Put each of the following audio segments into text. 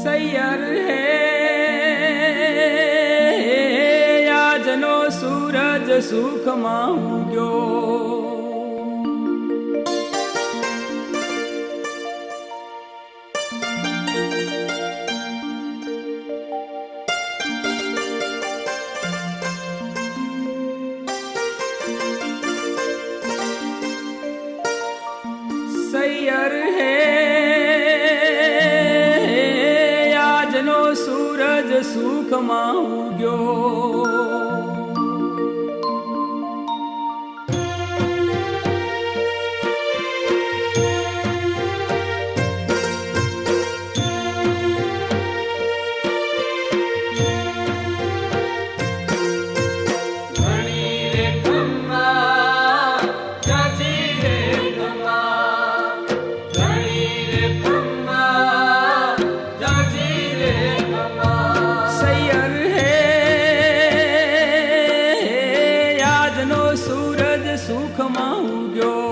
સૈયર હે આજનો સૂરજ સુખમાં ઉગ્યો. સૈયર હે આજનો સૂરજ સુખમાં ઉગ્યો. સુખમાં ઉગ્યો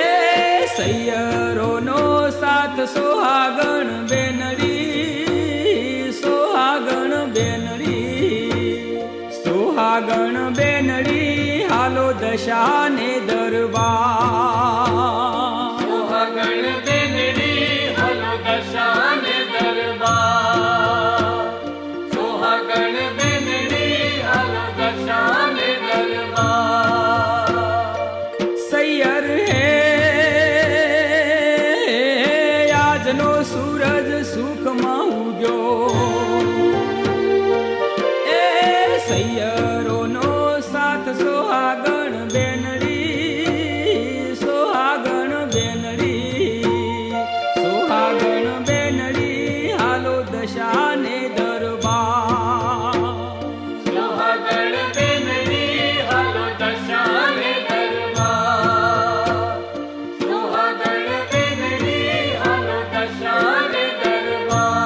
એ સૈયરોનો સાથ સોહાગણ બેનડી, સોહાગણ બેનડી, સોહાગણ બેનડી હાલો દશાને દરબાર. સોહાગણ બેનડી હાલો દશાને દરબાર. સોહાગણ બેનડી હાલો દશાને સૈયર હે આજનો સૂરજ સુખમાં ઉગ્યો એ સૈયરોનો સાથ સોહાગણ બેનડી, સોહાગણ બેનડી, સોહાગણ બેનડી હાલો દશાને દરબાર. સોહાગણ બેનડી હાલો દશાને દરબાર. સોહાગણ બેનડી હાલો દશાને દરબાર.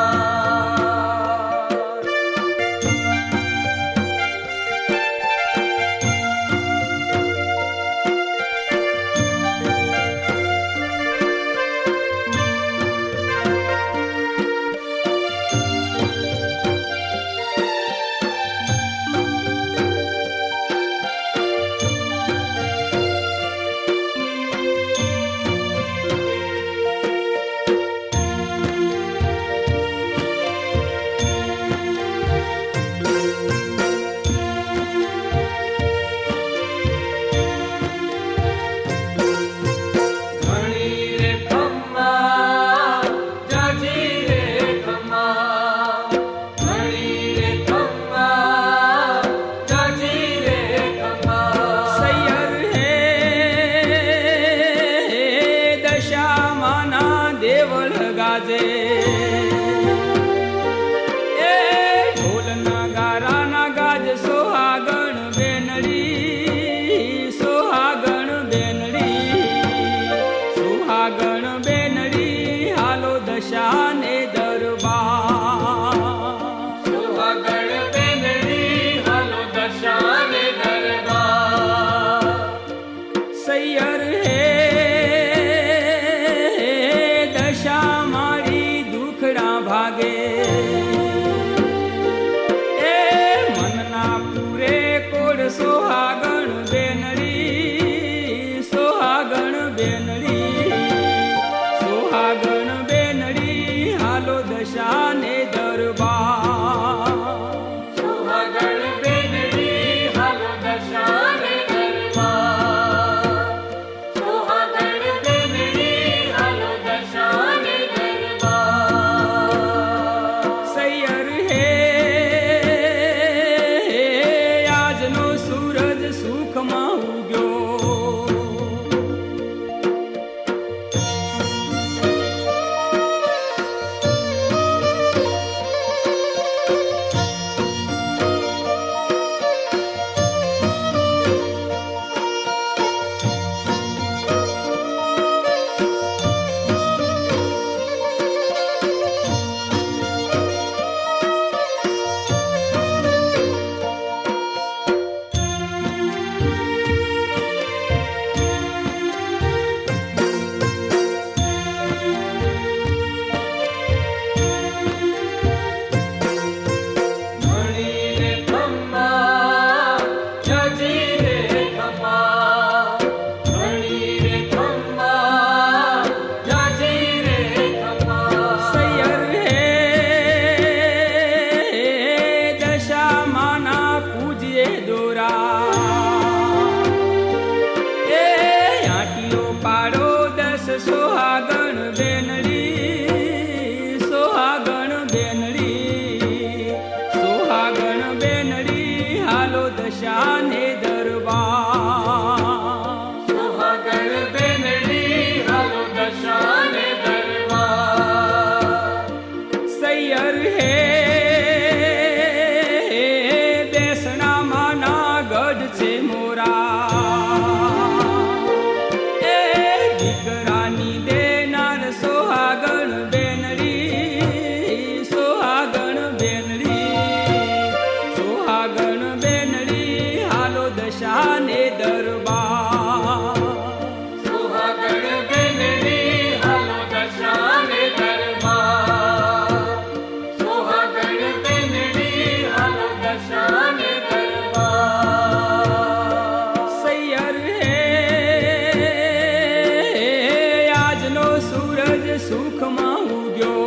દેવળ ગાજે એ ઢોલના ગારાના ગાજ સોહાગણ બેનડી, સોહાગણ બેનડી, સોહાગણ બેનડી હાલો દશાને દરબાર. સોહાગણ બેનડી હાલો દશાને દરબાર. સૈયર હે દશા મારી સોહાગણ બેનડી, સોહાગણ બેનડી, સોહાગણ બેનડી હાલો દશાને દરબાર. સુહાગણ બેનડી હાલો દશાને દરબાર. સૈયર હે બેસણા માના ગઢ છે મોરા, એ દીકરાની દેનાર સોહાગણ બેનડી, સોહાગણ બેનડી, સોહાગણ બેનડી હાલો દશાને દરબાર. સુહાગણ બેનડી હાલો દશાને દરબાર. સુહાગણ બેનડી હાલો દશાને દરબાર. સૈયર હે આજનો સૂરજ સુખમાં ઉગ્યો,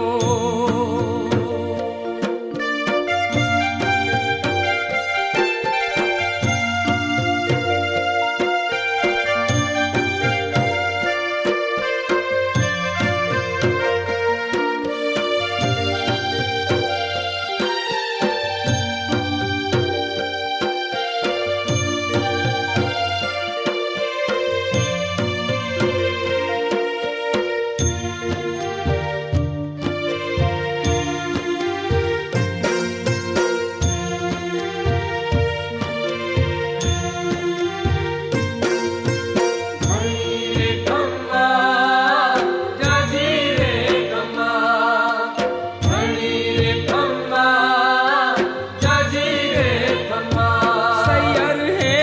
સૈયર હે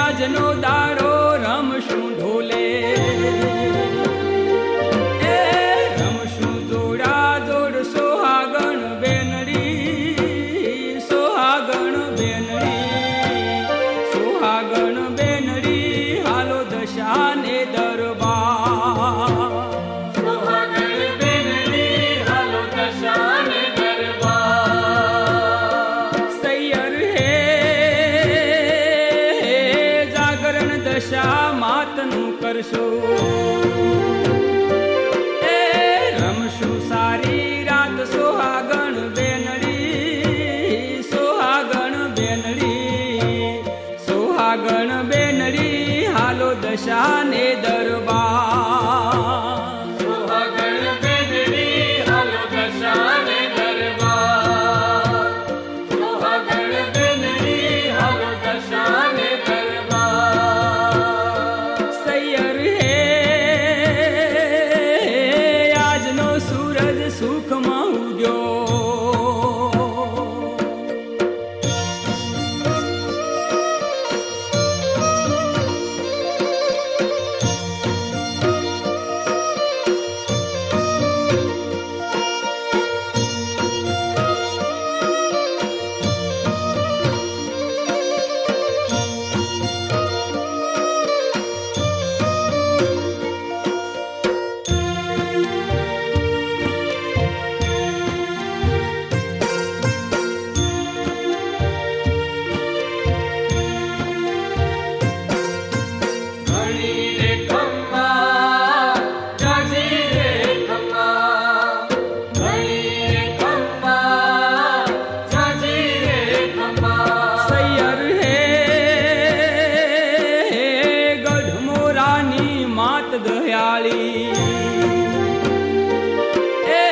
આજનો દાડો રમશું ઢોલે, એ રમશું જોડા જોડ સોહાગણ બેનડી, સોહાગણ બેનડી, સોહાગણ બેનડી હાલો દશાને દરબાર. સુહાગણ બેનડી હાલો દશાને દરબાર. સૈયર હે જાગરણ દશા માતનું કરશું, એ રમશું સારી રાત સોહાગણ બેનડી, સોહાગણ બેનડી, સોહાગણ બેનડી હાલો દશાને દરબાર. સુહાગણ બેનડી હાલો દશાને દરબાર. સુહાગણ બેનડી હાલો દશાને દરબાર. સૈયર હે આજનો સૂરજ સુખમાં ઉગ્યો, ઘણી રે ખમ્મા જાજી રે ખમ્મા. ઘણી રે ખમ્મા જાજી રે ખમ્મા. સૈયર હે ગઢ મોરાની માત દયાળી, એ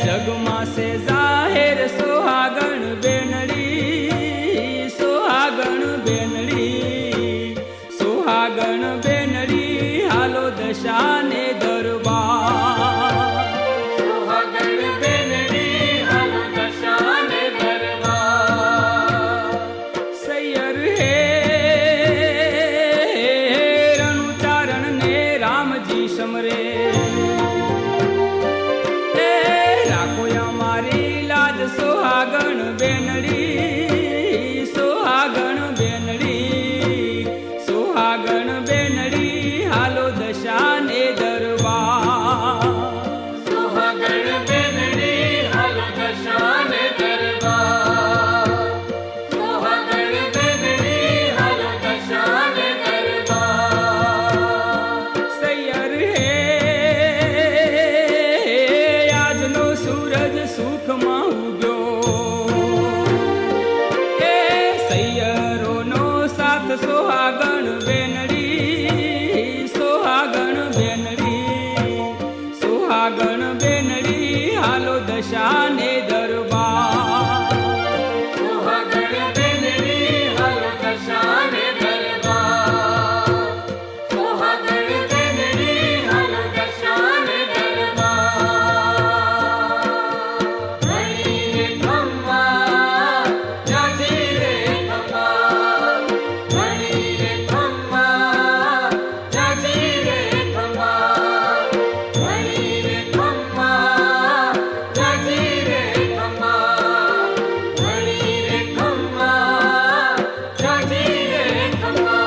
જગમાં સે જાહેર સોહાગણ બેનડી, સોહાગણ બેનડી, સોહાગણ બેનડી હાલો દશાને દરબાર. સુહાગણ બેનડી હાલો દશાને દરબાર. સૈયર હે રણુચારણ ને રામજી સમરે, એ રાખો અમારી લાજ સોહાગણ બેનડી, સોહાગણ બેનડી, સોહાગણ બેનડી હાલો દશાને દરબાર. સુહાગણ બેનડી હાલો દશાને દરબાર. સુહાગણ બેનડી હાલો દશાને દરબાર. દશા ને દરબાર. સુહાગણ બેનડી હાલો દશા ને દરબાર. સુહાગણ બેનડી હાલો દશા ને દરબાર. હણી રે ખમ્મા જાજી રે ખમ્મા. હણી રે ખમ્મા જાજી રે ખમ્મા. હણી રે ખમ્મા જાજી રે ખમ્મા. હણી રે ખમ્મા જાજી રે ખમ્મા.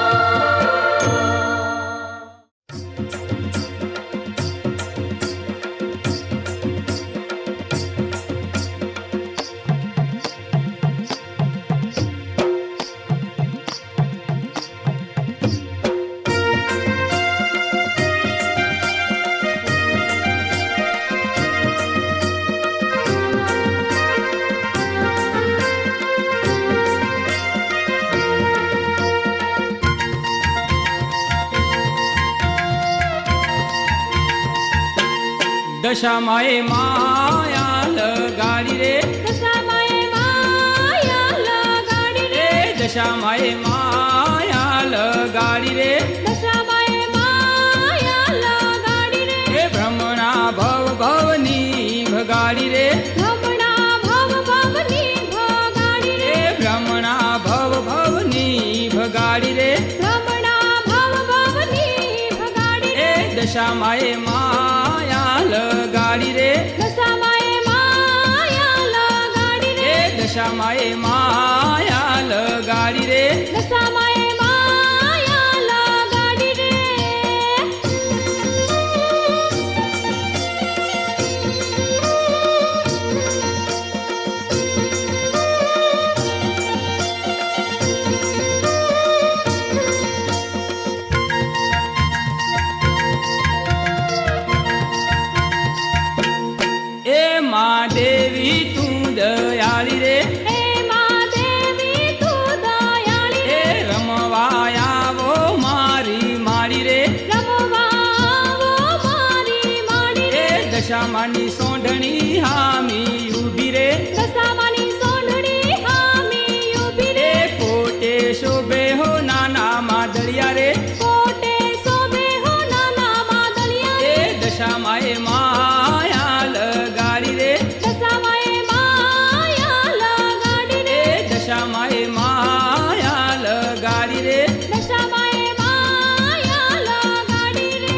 દશામાં એ માયા લગાડી રે. દશામાં એ માયા લગાડી રે. દશામાં એ માયા લગાડી રે. દશામાં એ માયા લગાડી રે. એ ભ્રમણા ભવ ભવની ભગાડી રે. ભમણા ભવ ભવની ભગાડી રે. એ ભ્રમણા ભવ ભવની ભગાડી રે. ભમણા ભવ ભવની ભગાડી રે. એ દશામાં એ માયા લગાડી રે. દશામાં એ માયા લગાડી રે. એ દશામાં એ માયા લગાડી રે. દશામાં એ માયા લગાડી રે. એ મા દેવી તું દયાળી રે. હે મા દેવી તું દયાળી એ રે. રમવા આવો મારી માડી રે. રમવા આવો મારી માડી રે. એ દશામાની સોંઢણી હામી ઊભી રે. દશામાની સોંઢણી હામી ઊભી રે. એ કોટે શોભે હો નાના માદળિયા રે. કોટે શોભે હો નાના માદળિયા રે. એ દશામાં એ માયા લગાડી રે. દશામાં એ માયા લગાડી રે. એ દશામાં એ માયા લગાડી રે. દશામાં એ માયા લગાડી રે.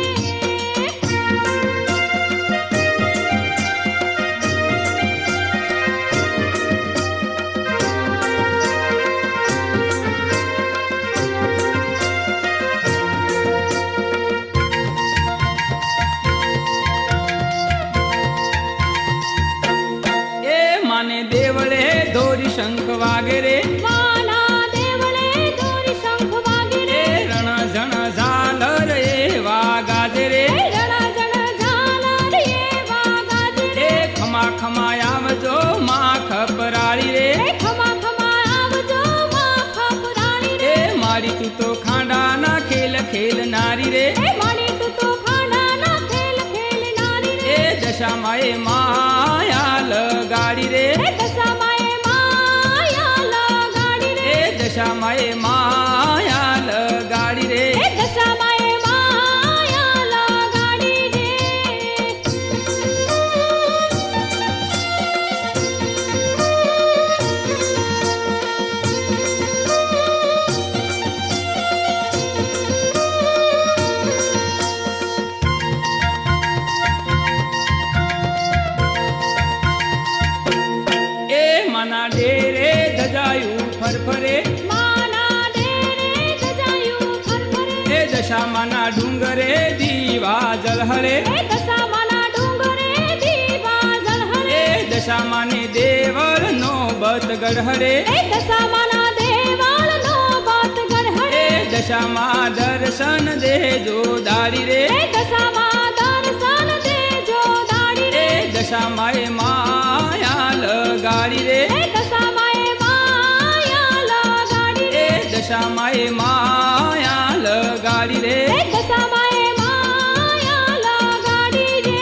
એ માને દેવળે ધોરી શંખ વાગે રે. વાલા દેવળે દોરી શંખ વાગે રે. એ રણ ઝણ ઝાલર એવા ગાજે રે. રણા જણ ઝાલર એવા ગાજે રે. એ ખમા ખમા આવજો માં ખપરાળી રે. હે ખમા ખમા આવજો માં ખપરાળી રે. એ મારી તું તો ખાંડાના ખેલ ખેલ નારી રે. હે મારી તું તો ખાડાના ખેલ ખેલ નારી રે. એ દશામાં એ માયા લગાડી રે. હે દશામાં એ માયા લગાડી રે. એ દશામાં એ માયા લગાડી રે. હે દશામાં એ માયા લગાડી રે. એ માના ડેરે ધજાયું ફરફરે. માના ડેરે ધજાયું ફરફરે. એ દશામાના ડુંગરે દીવા જલહરે. હે દશામાના ડુંગરે દીવા ઝળહળે. એ દશામાને દેવળ નો બત ગઢહરે. હે દશામાના દેવાળનો બાત ગઢહળે. એ દશામાં દર્શન દેજો દાડી રે. હે દશામાં દર્શન દેજો દાડી રે. એ દશામાં એ માયા લગાડી રે. હે દશામાં એ માયા લગાડી રે. એ દશામાં એ માયા લગાડી રે. હે દશામાં એ માયા લગાડી રે.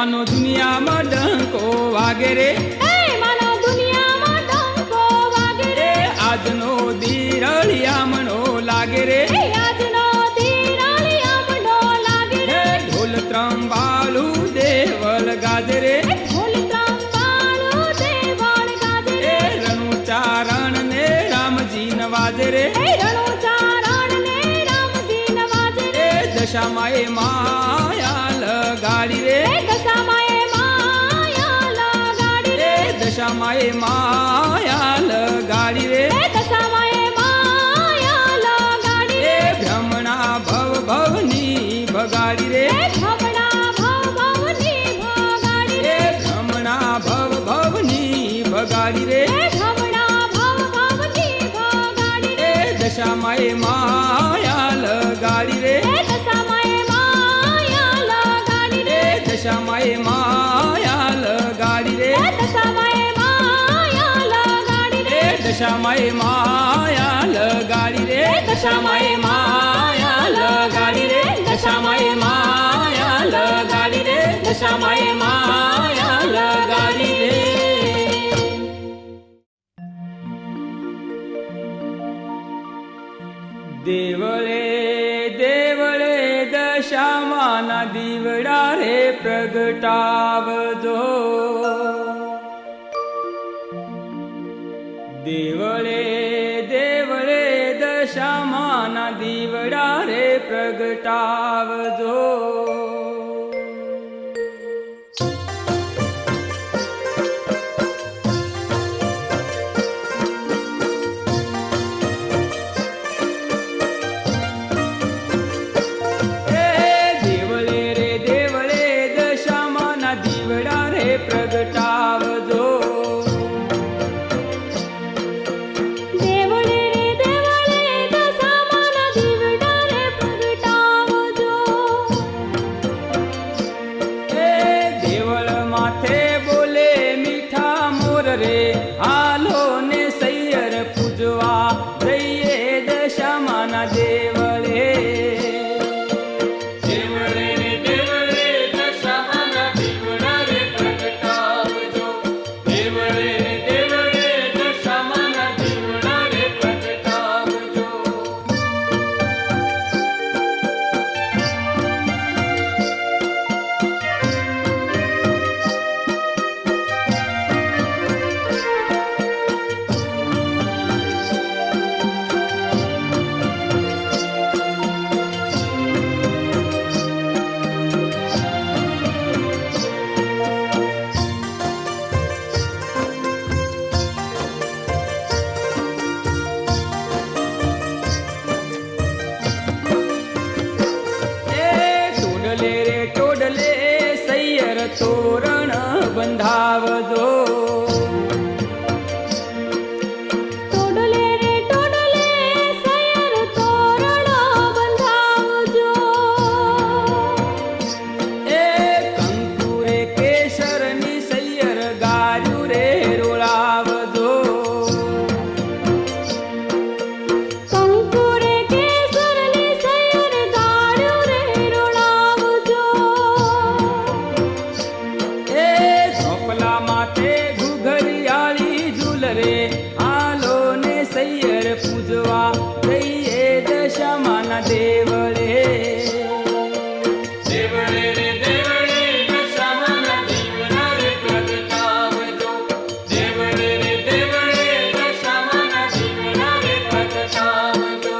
માનો દુનિયામાં ડંકો વાગે રે, એ માનો દુનિયામાં ડંકો વાગે રે, આજનો દીરળિયામણો લાગે રે, એ આજનો દીરાળિયામણો લાગે રે, ઢોલ ત્રંબાળું દેવલ ગાજે રે, ઢોલ ત્રંબાળું દેવળ ગાજે રે, રણુચારણ ને રામજી નવાજે રે, એ રણુચારણ ને રામજી નવાજે રે, દશામાએ માયા લગાડી રે, એ દશામાએ માયા લગાડી રે, દશામાએ માયા લગાડી રે, એ દશામાએ માયા લગાડી રે, ભ્રમણા ભવ ભવની ભગાડી રે, એ ભવના ભવ ભવની ભગાડી રે, ભ્રમણા ભવ ભવની ભગાડી રે, એ ભવના ભવ ભવની ભગાડી રે, દશામાએ માયા લગાડી રે, એ દશામાએ માયા લગાડી રે, દશામાએ માયા લગાડી રે, એ દશામાએ માયા લગાડી રે, દશામાએ માયા લગાડી રે, દશામાએ માયા લગાડી રે, દશામાએ માયા લગાડી રે, દશામાએ માયા લગાડી રે. દેવળે દેવળે દશામાના દીવડા રે પ્રગટાવજો, દેવળે દેવળે દશામાના દીવડા રે પ્રગટાવજો. દેવળે રે દેવળે દશામાના દીવડા રે પ્રગટાવજો, દેવળે રે દેવળે દશામાના દીવડા રે પ્રગટાવજો, દેવળ માથે બોલે મીઠા મોર રે, હાલો ને સૈયર પૂજવા જઈએ દશામાના દેવળે. દેવળે રે દેવળે દશામાના દીવડા રે પ્રગટાવજો, દેવળે રે દેવળે દશામાના દીવડા રે પ્રગટાવજો. ટોડલે રે ટોડલે સૈયર તોરણ બંધાવજો, ટોડલે રે ટોડલે સૈયર તોરણ બંધાવજો, કંકુ રે કેસરની સૈયર ગાર્યું રે રોળાવજો, કંકુ રે કેસરની સૈયર ગાળ્યું રે રોળાવજો, ચોપલા માથે ઘુઘરિયાળી ઝૂલ રે, હાલો ને સૈયર પૂજવા જઈએ દશામાના દેવળે. દેવળે રે દેવળે દશામાના દીવડા રે પ્રગટાવજો, દેવળે રે દેવળે દશામાના દીવડા રે પ્રગટાવજો.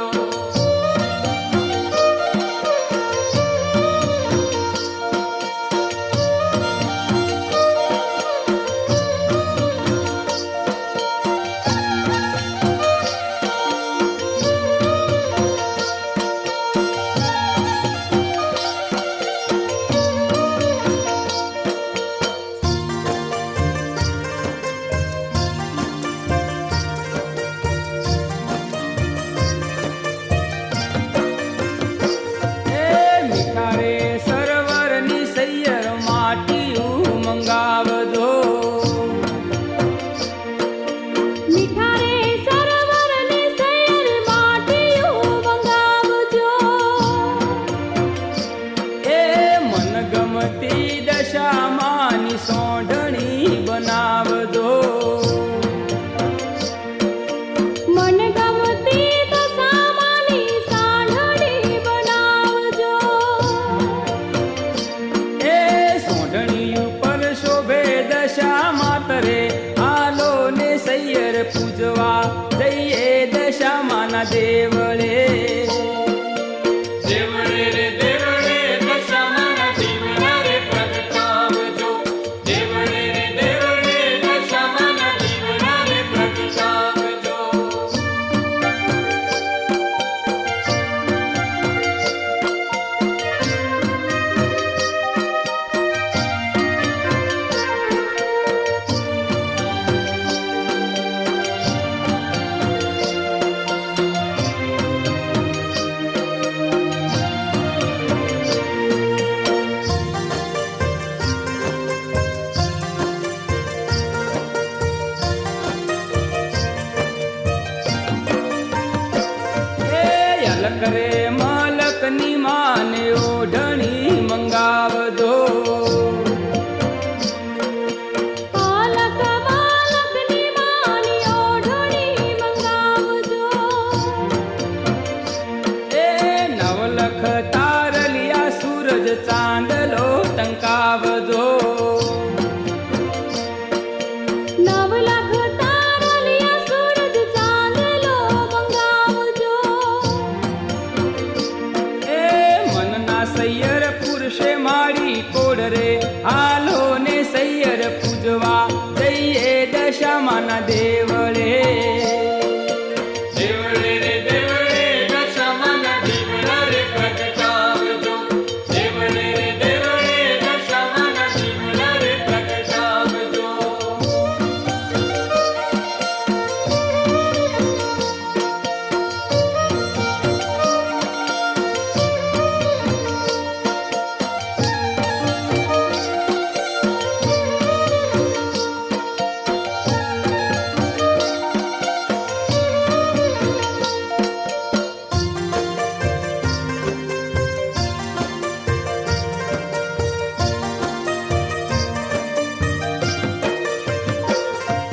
પૂજવા જઈએ દશામાના દેવળે. દેવળે રે દેવળે દશામાના દીવડા રે પ્રગટાવજો. દેવળે રે દેવળે દશામાના દીવડા રે પ્રગટાવજો. અલક રે મલકની માને ઓઢણી મંગાવજો. પાલક માલકની માની ઓઢણી મંગાવજો. એ નવલખ તારલિયા સૂરજ ચાંદલો ટંકાવજો. નવલખ તારલિયા સૂરજ ચાંદલો મંગાવજો. એ મનના સૈયર પુરુષે મારી કોડ રે હાલો ને સૈયર પૂજવા જઈએ દશામાના દેવળે. દેવળે રે દેવળે દશામાના દીવડા રે પ્રગટાવજો. દેવળે રે દેવળે દશામાના દીવડા રે પ્રગટાવજો.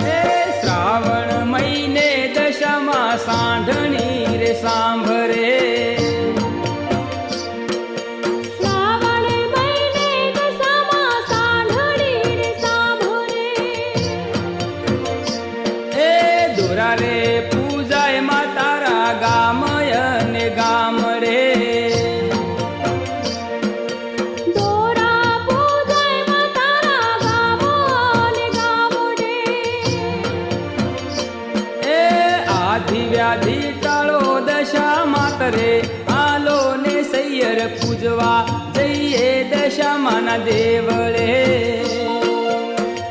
એ શ્રાવણ મહિને દશામાં સાંઢણી રે સાંભરે. શ્રાવણ મહિને દશામાં સાંઢણી રે સાંભળે. એ દોરા રે પૂજાય માં તારા ગામય ને ગામડે. દોરા પૂજાયમાં તારા ગામો અને ગામડે. એ આધિ વ્યાધિ ટાળો દશા માતરે આલો ને સૈયર પૂજવા જઈએ દશામાના દેવળે.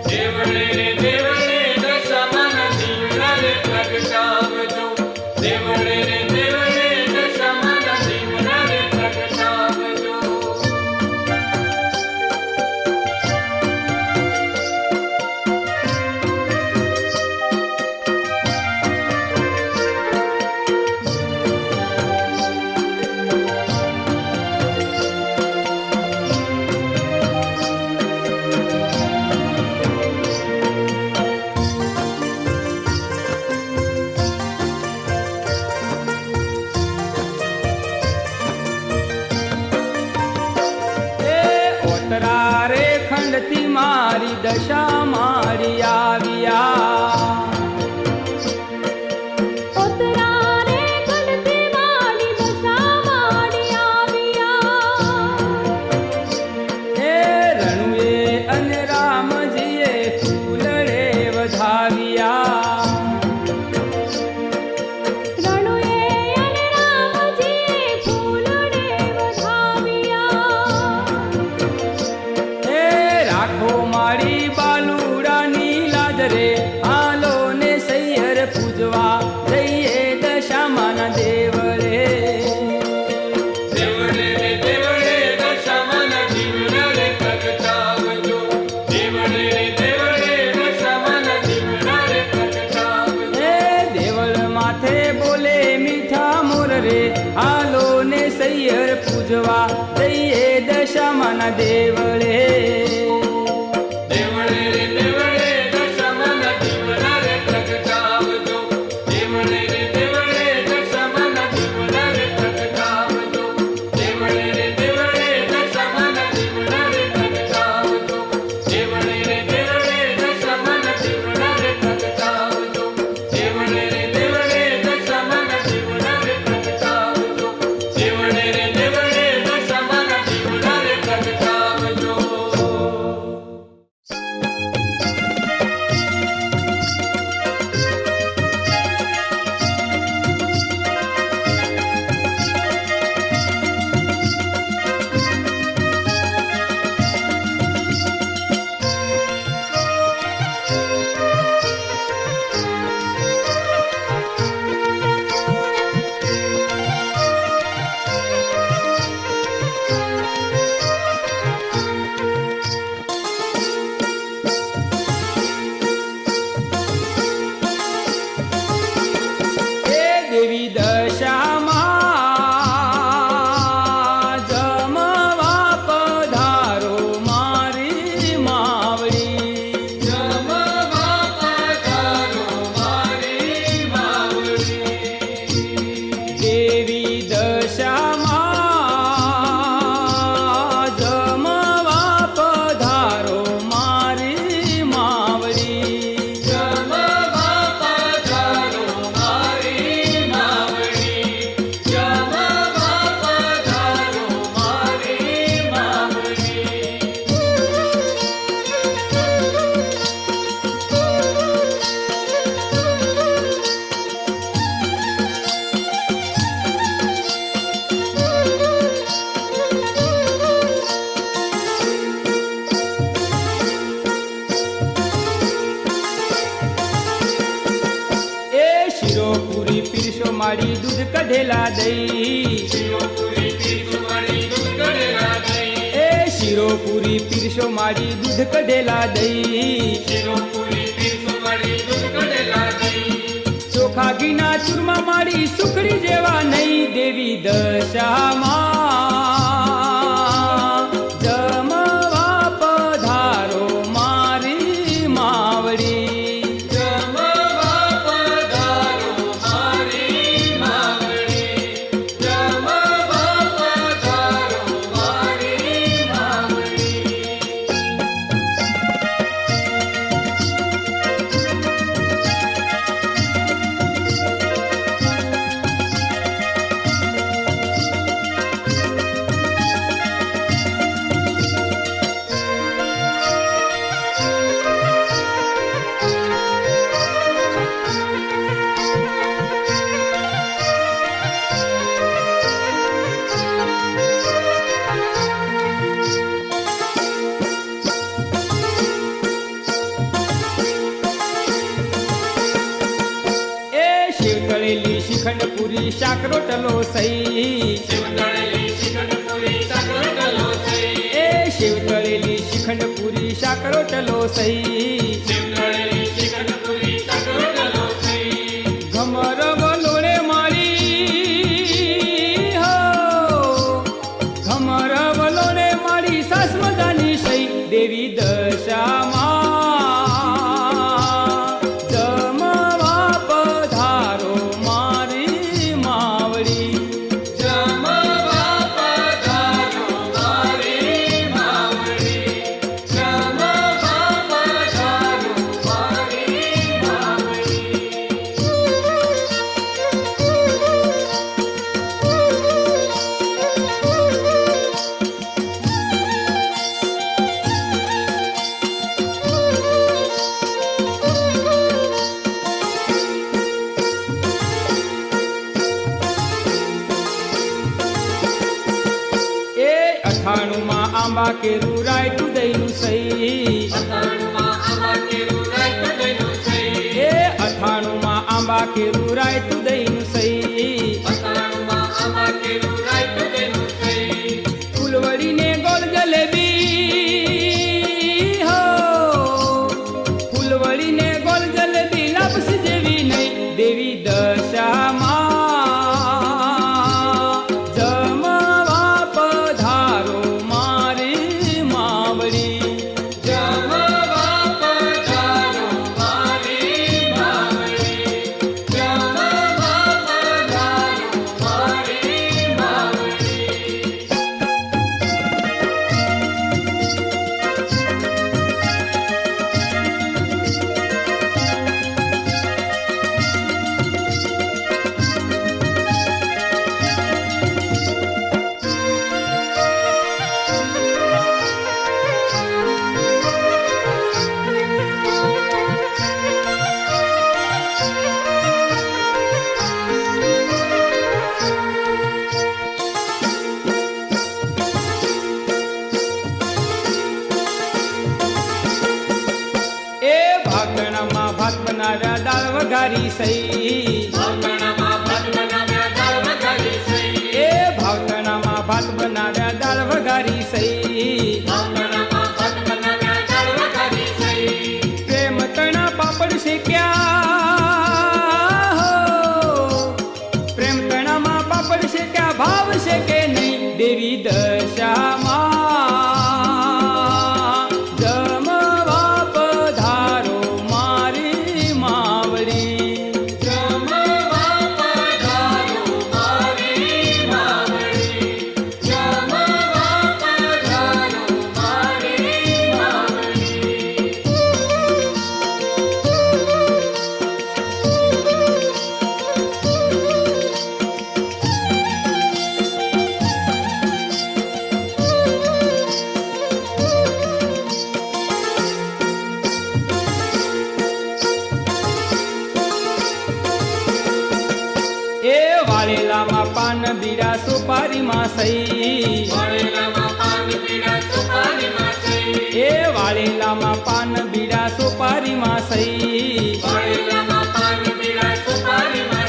દેવળે રે દેવળે દશામાના દીવડા રે પ્રગટાવજો. દેવળે રે દેવળે દશામાના દીવડા રે પ્રગટાવજો. એ ઓતરા રે ખંડથી મારી દશા મારી આવ્યા. ઉતરા રે ખંડથી મારી દશા માડી આવ્યા. એ રણુએ અને રામજીએ ફૂલડે વધાવ્યા. રણુએ અને રામજીએ ફૂલડે વધાવ્યા. એ રાખો મારી બાલુડાની લાજ રે હાલો ને સૈયર પૂજવા જઈએ દશામાના દેવળે. દેવળે રે દેવળે દશામાના દીવડા રે પ્રગટાવજો. દેવળે રે દેવળે દશામાના દીવડા રે પ્રગટાવજો. એ દેવળ માથે બોલે મીઠા મોર રે હાલો ને સૈયર પૂજવા જઈએ દશામાના દેવળે. દેવળે રે દેવળે દશામાના દીવડા રે પ્રગટાવજો. દેવળે રે દેવળે દશામાના દીવડા રે પ્રગટાવજો. દેવળે રે દેવળે દશામાના દીવડા રે પ્રગટાવજો. દેવળે રે દેવળે દશામાના દીવડા રે પ્રગટાવજો. દેવળે રે પૂરી પીરસો માડી દૂધ કઢેલા દહીં શીરો પૂરી પીરસો માડી દૂધ કઢેલા દહીં એ શીરો પૂરી પીરસો માડી દૂધ કઢેલા દહીં શીરો પૂરી પીરસો માડી દૂધ કઢેલા દહીં ચોખા ઘીના ચૂરમા માડી સુખડી જેવા નહીં દેવી દશામાં જમવા પધારો મારી માવડી જમવા પધારો મારી માવડી જમવા પધારો મારી માવડી તળેલી શ્રીખંડ પૂરી શાક રોટલો સહી શિવ તળેલી શ્રીખંડ પૂરી શાક રોટલો સહી એ શિવ તળેલી શ્રીખંડ પૂરી શાક રોટલો સહી શિવ તળેલી શ્રીખંડ પૂરી શાક રોટલો સહી ઘમર વલોડે મારી હો ઘમર વલોડે મારી સાસ મદાની સહી દેવી દશામાં જમવા પધારો મારી માવડી જમવા પધારો મારી માવડી જમવા પધારો મારી માવડી એ 98 આંબા કેરું રાયતું દહીંનું સહી અથાણુંમાં આંબા કેરું રાયતું દહીંનું સહી એ 98 આંબા કેરું રાયતું દહીંનું સહી અથાણુંમાં આંબા કેરું રાયતું દહીંનું સહી ફૂલવડીને ગોળ જલેબી હો ફૂલવડીને ગોળ જલેબી લાપસી જેવી નહીં દેવી દશામાં જમવા પધારો મારી માવડી જમવા પધારો મારી માવડી જમવા પધારો મારી માવડી એ ભાગણામાં ભાત બનાવ્યા દાળ વઘારી સહી ભાવગણામાં ભાત બનાવ્યા દાળ વઘારી સહી એ ભાગણામાં ભાત બનાવ્યા દાળ વઘારી સહી ભાવગણામાં ભાત બનાવ્યા દાળ વઘારી સહી પ્રેમ તણા પાપડ શેક્યા હો પ્રેમ તણામાં પાપડ શેક્યા ભાવ છે કે નહીં દેવી દશામાં જમવા પધારો મારી માવડી જમવા પધારો મારી માવડી જમવા પધારો મારી માવડી એ વાળેલામાં પાન બીડા સુપારીમાં સહી વાળેલામાં પાન પીળા સુપારીમાં સહી એ વાળેલામાં પાન બીડા સુપારીમાં સહી વાળેલામાં પાન પીળા સુપારીમાં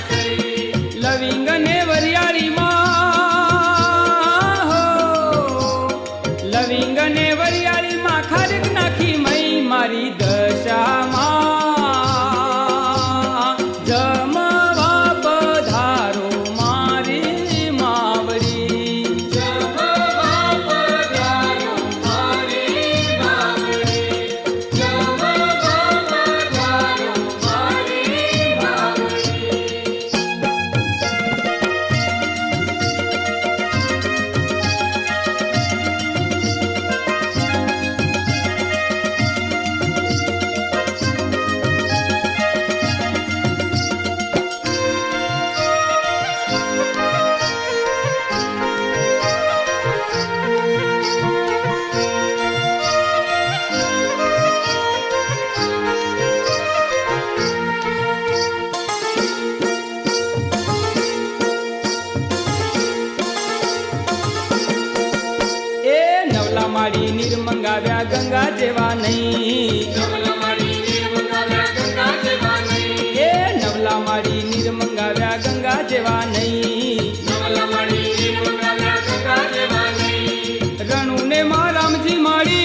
માડી નિર્મંગાવ્યા ગંગા જેવા નહીં. નવલા માડી નિર્મંગાવ્યા ગંગા જેવા નહીં. એ નવલા માડી નિર્મંગાવ્યા ગંગા જેવા નહીં. નવલા માડી નિર્મંગાવ્યા ગંગા જેવા નહીં. રણુ ને માં રામજી માડી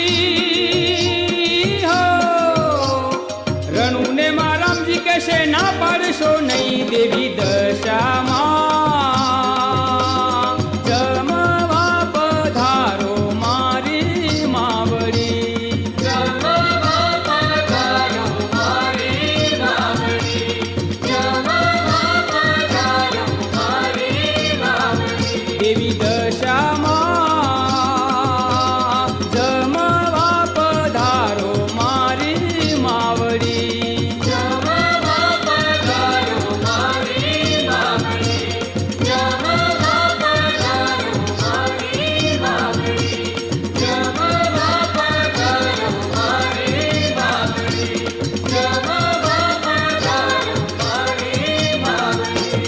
હો, રણુ ને માં રામજી કહેશે ના પાડશો નહીં. દેવી દશામાં જમવા પધારો મારી માવડી. જમવા પધારો મારી માવડી. જમવા પધારો મારી માવડી. દેવી દશામાં જમવા પધારો મારી માવડી. જમવા પધારો મારી માવડી. જમવા પધારો મારી માવડી. જમવા પધારો મારી માવડી. જમવા પધારો મારી માવડી.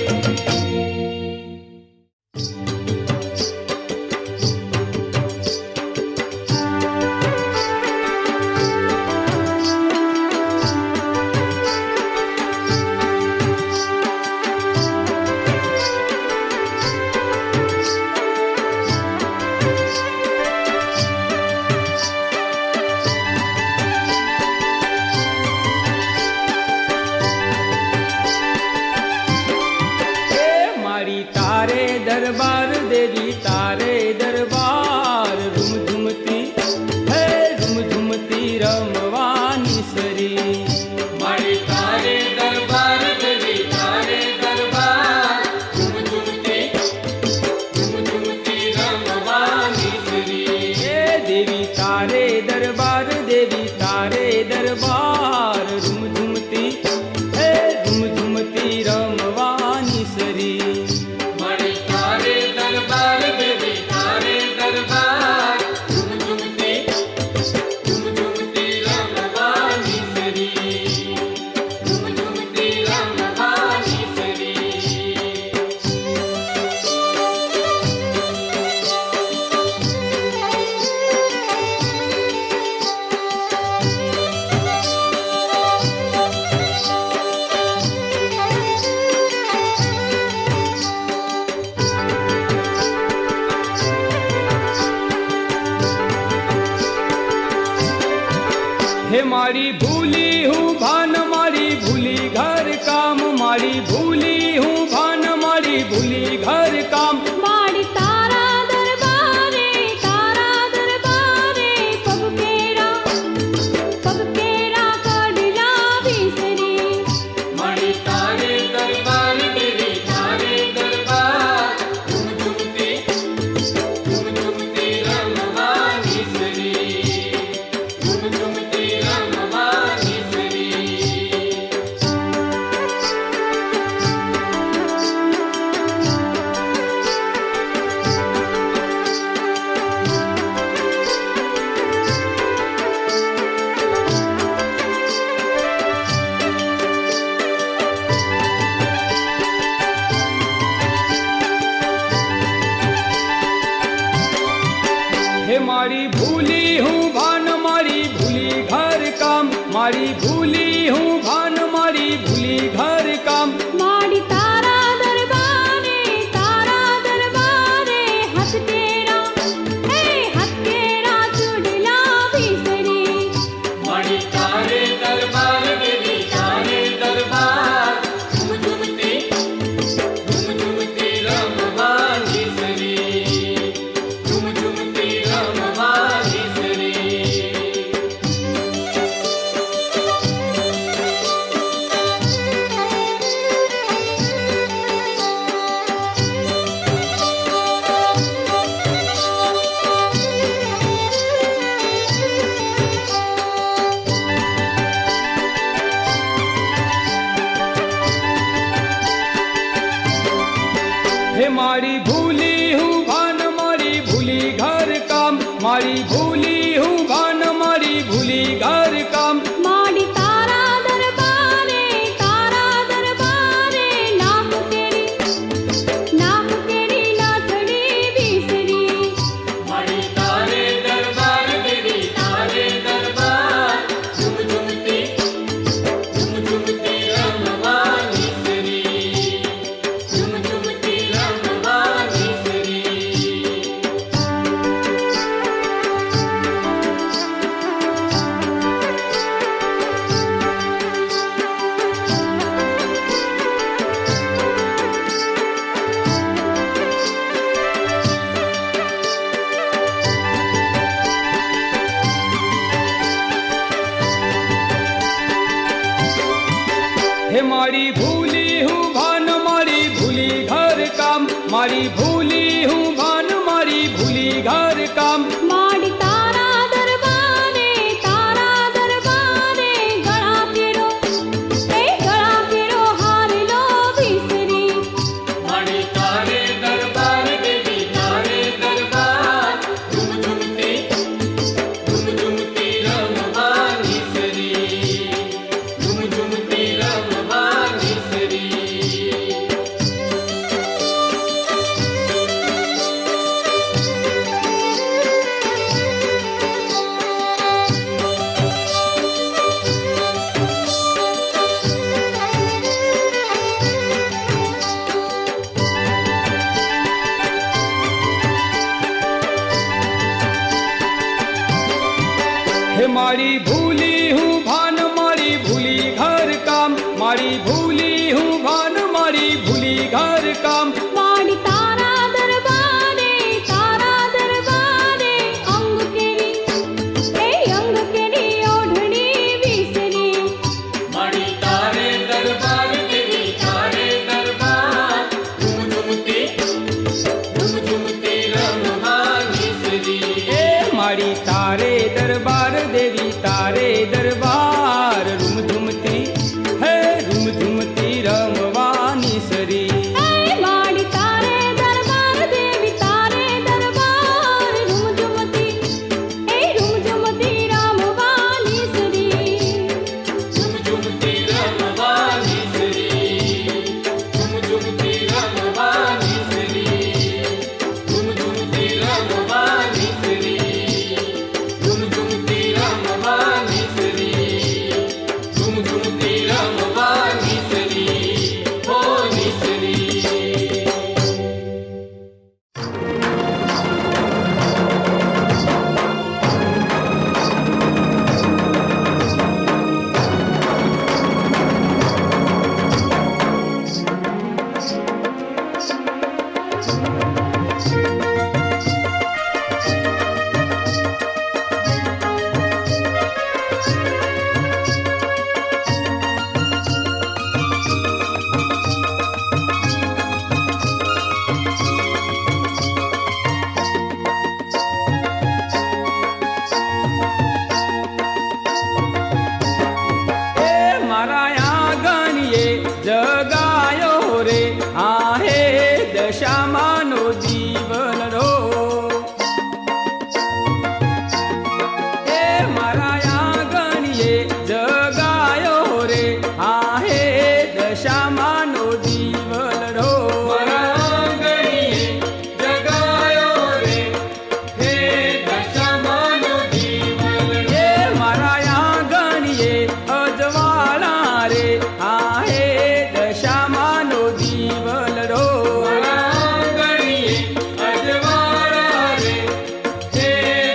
એ મારી તારે દરબાર દેવી તારે દરબાર રૂમઝુમતી હે રૂમઝુમતી રમવાની સરી. મારી તારે દરબાર દેવી તારે દરબાર ઝુમઝુમતી રમવાની સરી. એ દેવી તારે દરબાર દેવી તારે દરબાર રૂમઝુમતી હે રૂમઝુમતી રમવાની સરી. મારી તારે દરબાર દેવી તારે દરબાર ઝુમઝુમતી રમવાની સરી. ઝુમઝુમતી રમવાની સરી. હે મારી ભૂલી હું ભાન મારી ભૂલી ઘર કામ મારી ભૂલી હું ભાન મારી ભૂલી ઘર કામ. માડી તારા દરબારે પગ કેરા કડલા વિસરી. મારી તારે દરબાર દેવી તારે દરબાર ઝુમઝુમતી રમવાની સરી. ઝુમઝુમતી રમવાની સરી. હે મારી ભૂલી હું ભાન મારી ભૂલી ઘર કામ મારી ભૂલી હું ભાન મારી ભૂલી ઘર કામ. માડી તારા દરબારે હાથ કેરા ચૂડલા વિસરી. મારી તારે દરબાર દેવી તારે દરબાર ઝુમઝુમતી રમવાની સરી. ઝુમઝુમતી રમવાની સરી. હે મારી ભૂલી હું ભાન મારી ભૂલી ઘર કામ મારી ભૂલી હું ભાન મારી ભૂલી ઘર કામ. માડી તારા દરબારે નાક કેરી નાથડી વિસરી. મારી તારે દરબાર મારી ભૂલી હું ભાન મારી ભૂલી ઘર કામ માડી તારા દરબારે ગળા કેરો હારલો વિસરી માડી તારે દરબાર દેવી તારે દરબાર ઝુમઝુમતી રમવાની સરી ઝુમઝુમતી રમવાની સરી હે મારી ભૂલી હું ભાન મારી ભૂલી ઘર કામ મારી ભૂલી હું ભાન મારી ભૂલી ઘર કામ માડી તારા દરબારે અંગ કેરી ઓઢણી વિસરી માડી તારે દરબાર દેવી તારે દરબાર ઝુમઝુમતી રમવાની સરી એ મારી તારે દરબાર દેવી તારે દરબાર રૂમઝુમતી હે રૂમઝુમતી રમવાની સરી હે માડી તારે દરબાર દેવી તારે દરબાર રૂમઝુમતી રમવાની સરી ઝુમઝુમતી રમવાની સરી ઝુમઝુમતી રમવાની સરી ઝુમઝુમતી રમવાની સરી ઝુમઝુમતી રમવાની સરી ઝુમઝુમતી રમવાની સરી હો નિસરી એ મારા આંગણીએ જગાયો રે આ હે દશામાનો દીવલરો એ મારા આંગણીએ જગાયો રે આ હે દશામાનો દીવલરો મારા આંગણીએ જગાયો રે હે દશામાનો દીવલડો એ મારા આંગણીએ અજવાળા રે આ હે દશામાનો દીવલરો મારા આંગણીએ અજવાળા રે હે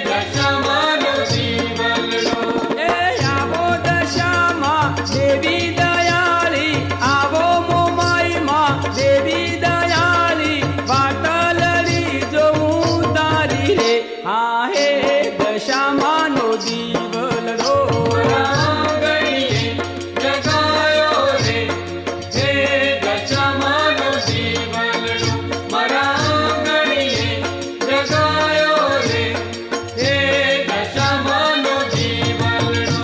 દશામાનો દીવલડો એ આવો દશામાં દેવી દયાળી આવો મોમાઈમાં દેવી દયાળી વાટલડી જોઉં તારી રે આ હે દશામાનો દીવલરો મારા આંગણીએ જગાયો રે હે દશામાનો દીવલડો મારા આંગણીએ જગાયો રે હે દશામાનો દીવલડો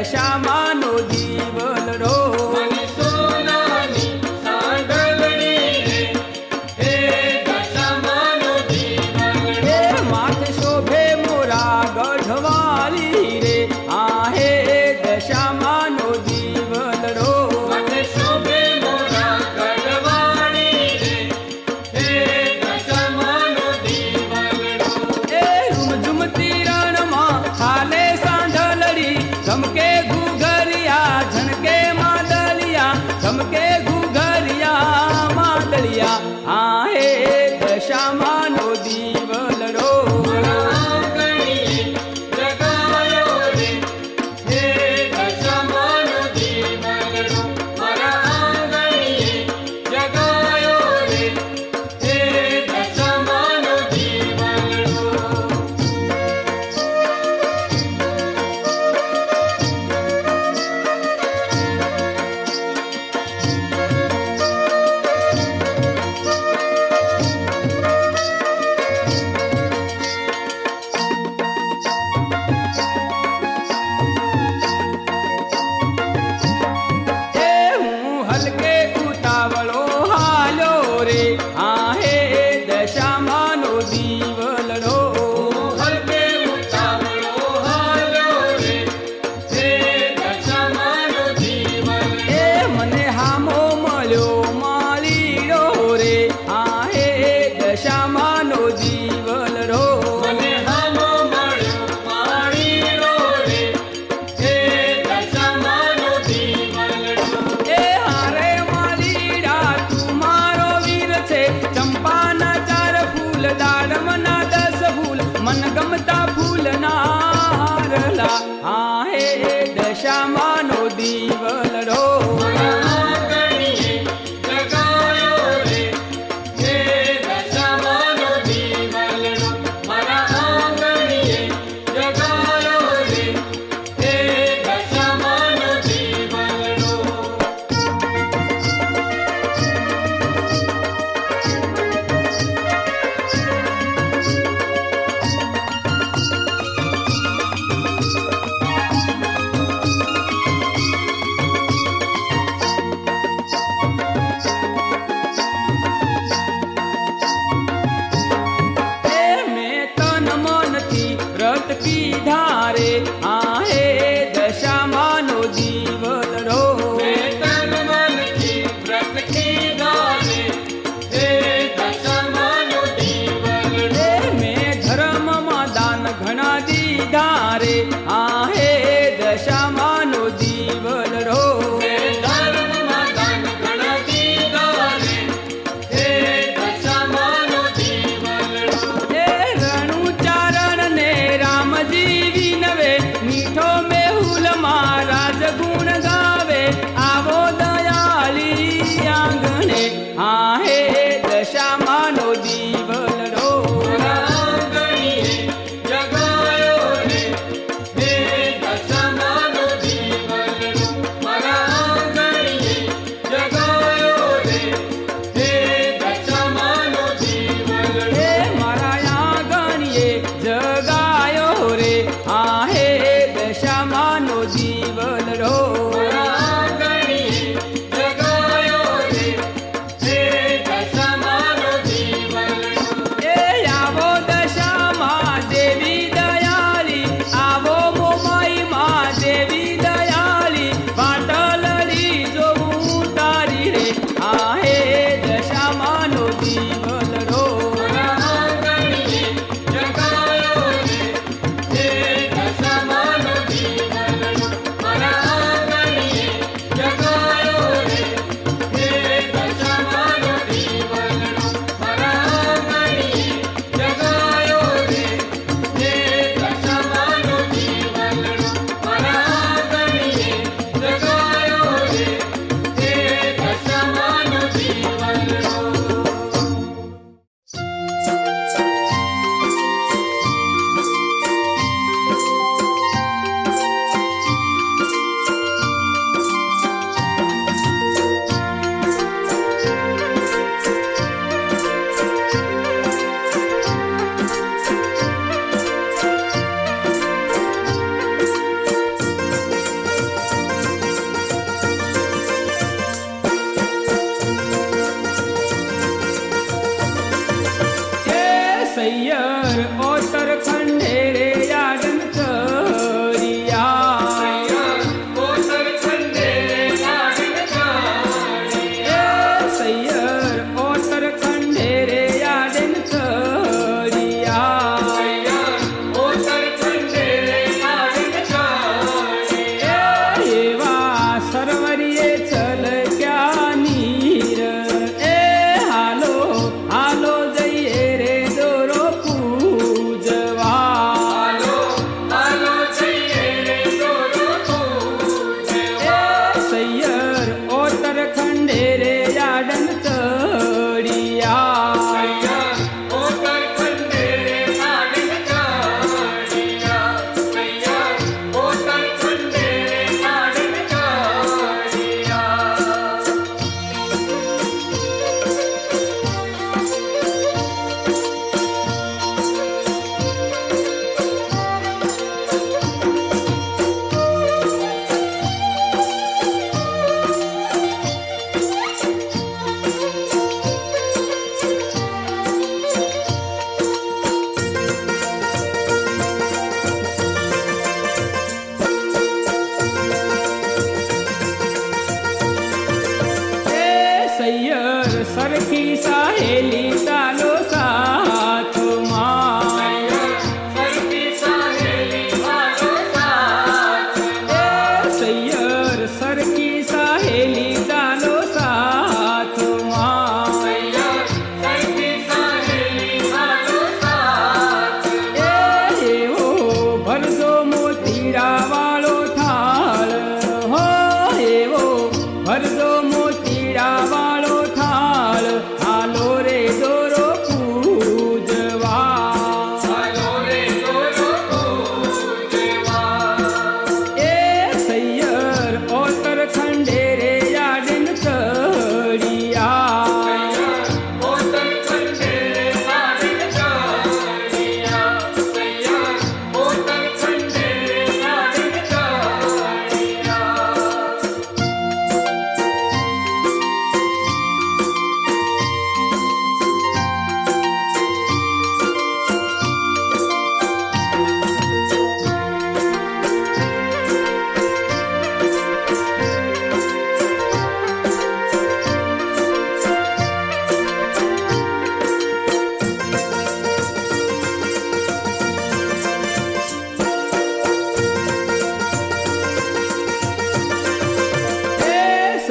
દશામાનો દીવલરો મને સોનાની સાંડલડી રે હે દશામાનો દીવલડો હે માથે શોભે મોરા ગઢવાલી રે આ હે દશામાનો દીવલરો મને શોભે મોરા ગઢવાળી રે હે દશામાનો દીવલડો એ ઝુમઝુમતી રણમાં હાલે સાંઢલડી ધમકે ઘુઘરિયા ઝણકે માદલિયા ધમકે ઘુઘરિયા માદલિયા આ હે દશામાનો દીવલરો મારા આંગણીએ જગાયો રે હે દશામાનો દીવલડો મારા આંગણીએ જગાયો રે હે દશામાનો દીવલડો એ હું હલકે ઉતાવળો હાલ્યો રે આ હે દશામાનો દીવલરો હલકે ઉતાવળો હાલ્યો રે હે દશામાનો દીવલડો એ મને હામો મળ્યો માલીડો રે આ હે દશામાનો દીવલરો મને હામો મળ્યો માળીડો રે હે દશામાનો દીવલડો એ હારે માલીડા તું મારો વીર છે ચંપાના 4 ફૂલ દાડમના 10 ફૂલ મન ગમતા ફૂલના રલા આ હે દશામાનો દીવલરો મારા આંગણીએ જગાયો રે હે દશામાનો દીવલડો મારા આંગણીએ જગાયો રે હે દશામાનો દીવલડો એ મેં તન મનથી વ્રત કીધા રે આ હે દશામાનો દીવલરો મેં તન મનથી વ્રત કીધા રે હે દશામાનો દીવલડો એ મેં ધર્મમાં દાન ઘણા દીધા રે આ હે દશામાનો દીવલરો મેં ધર્મમાં દાન ઘણા દીધા રે હે દશામાનો દીવલડો એ રણુ ચારણ ને રામજી વિનવે મીઠો મેહુલ મહારાજ ગુણ ગાવે આવો દયાળી આંગણે આ હે દશામાનો દીવલરો મારા આંગણીએ જગાયો રે હે દશામાનો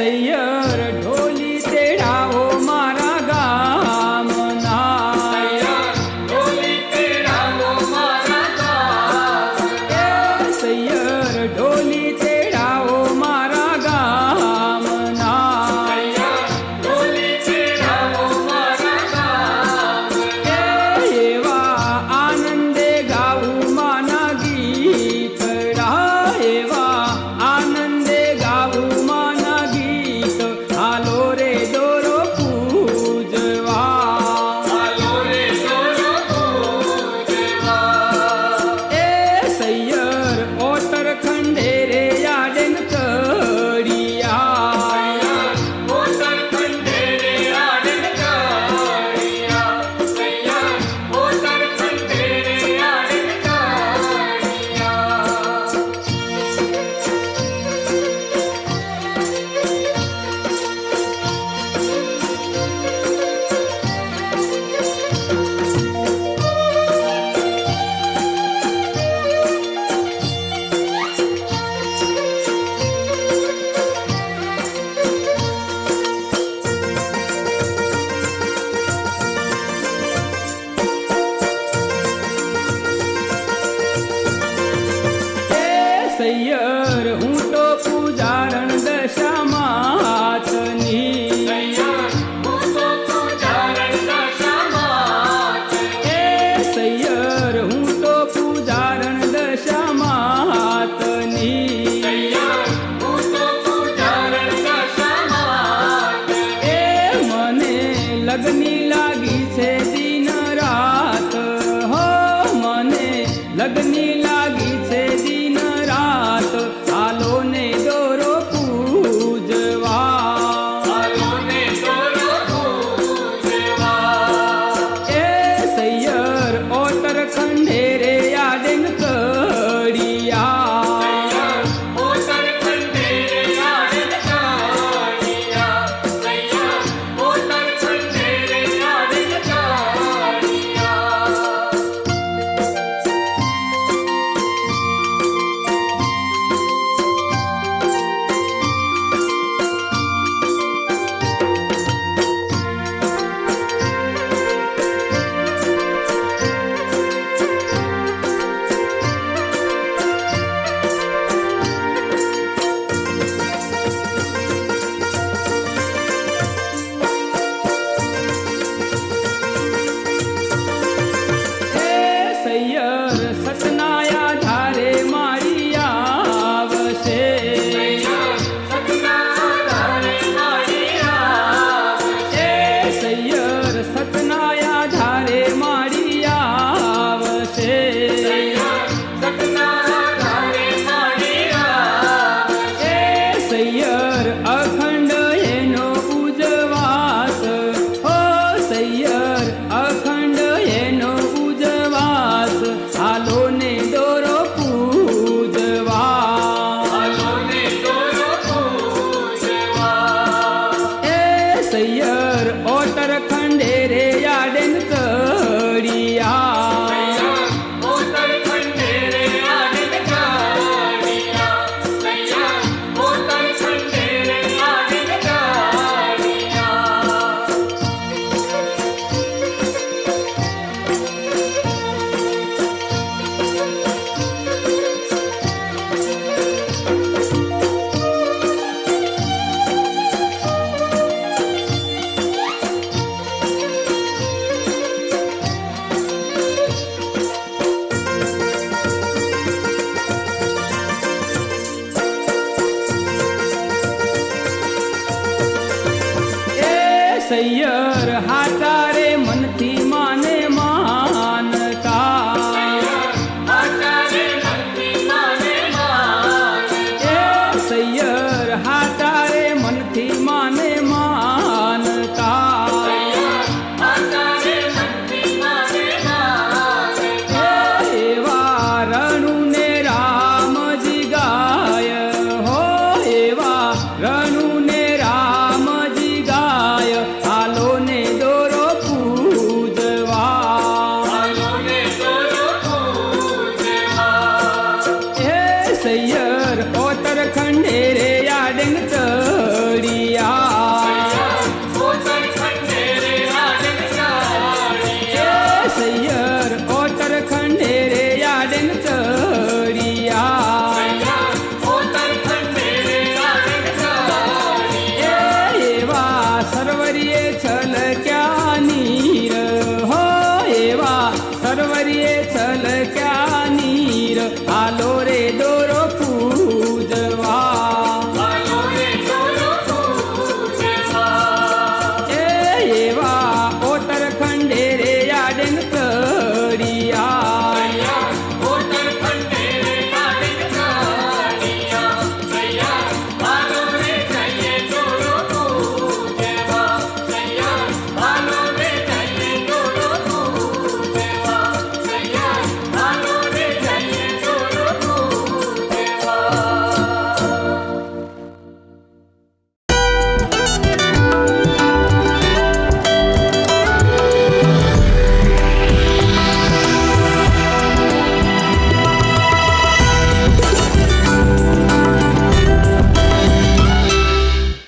સૈયર ઢોલી તેડાવો મારા ગામના ઢોલી તેડાવો મારા ગામ એ સૈયર ઢોલી તેડાવો મારા ગામના ઢોલી તેડાવો મારા ગામ એવા આનંદે ગાવું માના ગીતડા એવા આનંદે ગાવું માના ગીત હાલો રે દોરો પૂજવા હાલો રે દોરો પૂજવા એ સૈયર ઓટર ખંડેરે યાડેન ચડિયા મોટર ખંડેરે આડન કાળિયા સૈયા મોટર ખંડેરે આડન કાળિયા એ સૈયર હું તો